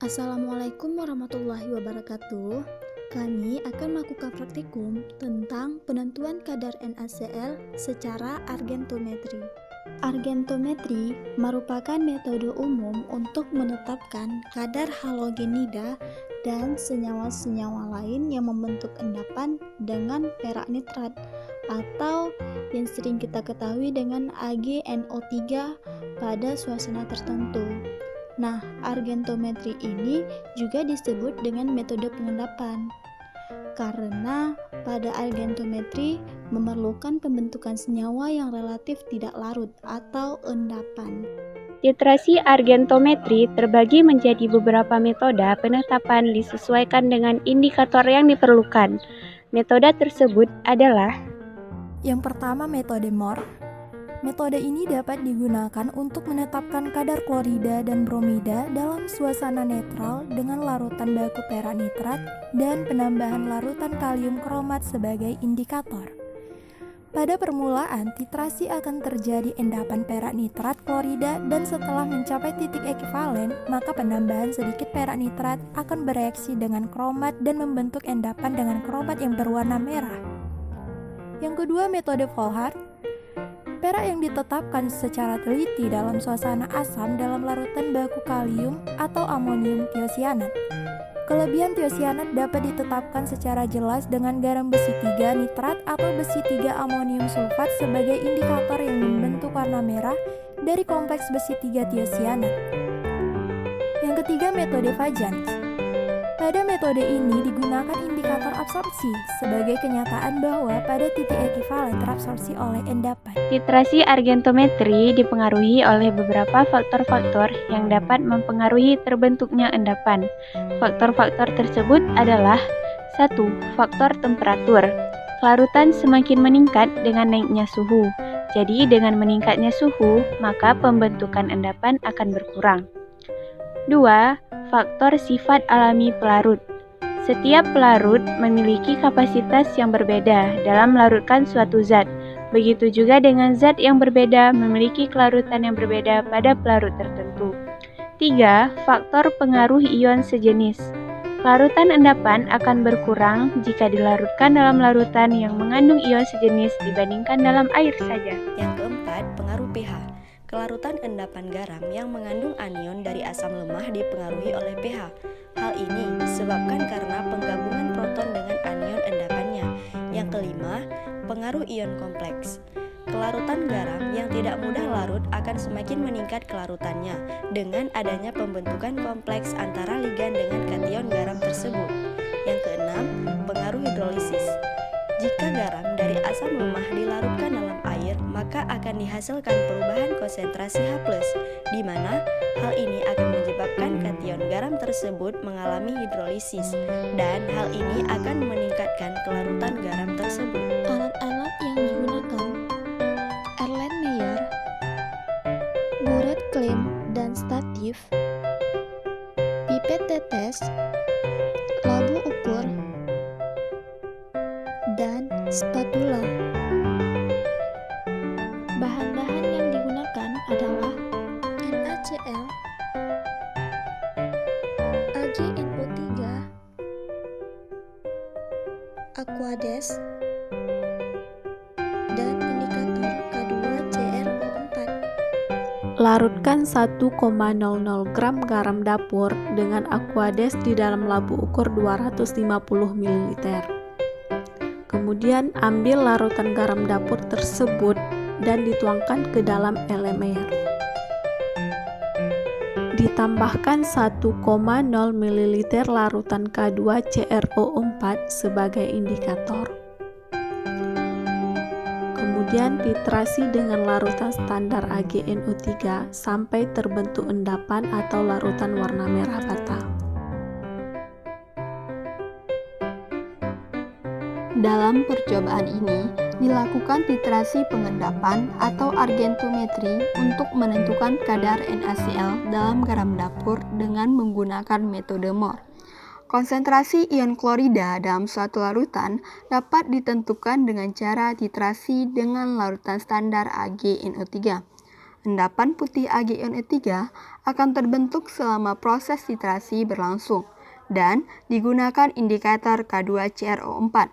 Assalamualaikum warahmatullahi wabarakatuh. Kami akan melakukan praktikum tentang penentuan kadar NaCl secara argentometri. Argentometri merupakan metode umum untuk menetapkan kadar halogenida dan senyawa-senyawa lain yang membentuk endapan dengan perak nitrat atau yang sering kita ketahui dengan AgNO3 pada suasana tertentu. Nah, argentometri ini juga disebut dengan metode pengendapan karena pada argentometri memerlukan pembentukan senyawa yang relatif tidak larut atau endapan. Titrasi argentometri terbagi menjadi beberapa metode penetapan disesuaikan dengan indikator yang diperlukan. Metode tersebut adalah: yang pertama, metode Mohr. Metode ini dapat digunakan untuk menetapkan kadar klorida dan bromida dalam suasana netral dengan larutan baku perak nitrat dan penambahan larutan kalium kromat sebagai indikator. Pada permulaan, titrasi akan terjadi endapan perak nitrat klorida dan setelah mencapai titik ekivalen, maka penambahan sedikit perak nitrat akan bereaksi dengan kromat dan membentuk endapan dengan kromat yang berwarna merah. Yang kedua, metode Volhard. Perak yang ditetapkan secara teliti dalam suasana asam dalam larutan baku kalium atau amonium tiosianat. Kelebihan tiosianat dapat ditetapkan secara jelas dengan garam besi 3 nitrat atau besi 3 amonium sulfat sebagai indikator yang membentuk warna merah dari kompleks besi 3 tiosianat. Yang ketiga, metode Fajans. Pada metode ini digunakan indikator absorpsi sebagai kenyataan bahwa pada titik ekivalen terabsorpsi oleh endapan. Titrasi argentometri dipengaruhi oleh beberapa faktor-faktor yang dapat mempengaruhi terbentuknya endapan. Faktor-faktor tersebut adalah: 1. Faktor temperatur. Larutan semakin meningkat dengan naiknya suhu. Jadi dengan meningkatnya suhu, maka pembentukan endapan akan berkurang. 2. Faktor sifat alami pelarut. Setiap pelarut memiliki kapasitas yang berbeda dalam melarutkan suatu zat. Begitu juga dengan zat yang berbeda memiliki kelarutan yang berbeda pada pelarut tertentu. 3. Faktor pengaruh ion sejenis. Larutan endapan akan berkurang jika dilarutkan dalam larutan yang mengandung ion sejenis dibandingkan dalam air saja. Yang keempat, pengaruh pH. Kelarutan endapan garam yang mengandung anion dari asam lemah dipengaruhi oleh pH. Hal ini disebabkan karena penggabungan proton dengan anion endapannya. Yang kelima, pengaruh ion kompleks. Kelarutan garam yang tidak mudah larut akan semakin meningkat kelarutannya dengan adanya pembentukan kompleks antara ligan dengan kation garam tersebut. Yang keenam, pengaruh hidrolisis. Jika garam dari asam lemah dilarutkan dalam air, maka akan dihasilkan perubahan konsentrasi H+, di mana hal ini akan menyebabkan kation garam tersebut mengalami hidrolisis, dan hal ini akan meningkatkan kelarutan garam tersebut. Alat-alat yang digunakan: Erlenmeyer, buret klem dan statif, pipet tetes, labu ukur, dan spatula. Bahan-bahan yang digunakan adalah NaCl, AgNO3, Aquades, dan indikator K2CrO4. Larutkan 1,00 gram garam dapur dengan Aquades di dalam labu ukur 250 ml. Kemudian ambil larutan garam dapur tersebut dan dituangkan ke dalam Erlenmeyer. Ditambahkan 1,0 ml larutan K2CrO4 sebagai indikator. Kemudian titrasi dengan larutan standar AgNO3 sampai terbentuk endapan atau larutan warna merah bata. Dalam percobaan ini, dilakukan titrasi pengendapan atau argentometri untuk menentukan kadar NaCl dalam garam dapur dengan menggunakan metode Mohr. Konsentrasi ion klorida dalam suatu larutan dapat ditentukan dengan cara titrasi dengan larutan standar AgNO3. endapan putih AgNO3 akan terbentuk selama proses titrasi berlangsung dan digunakan indikator K2CrO4.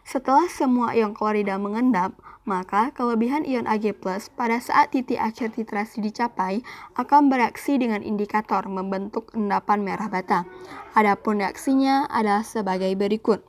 Setelah semua ion klorida mengendap, maka kelebihan ion Ag+ pada saat titik akhir titrasi dicapai akan bereaksi dengan indikator membentuk endapan merah bata. Adapun reaksinya adalah sebagai berikut.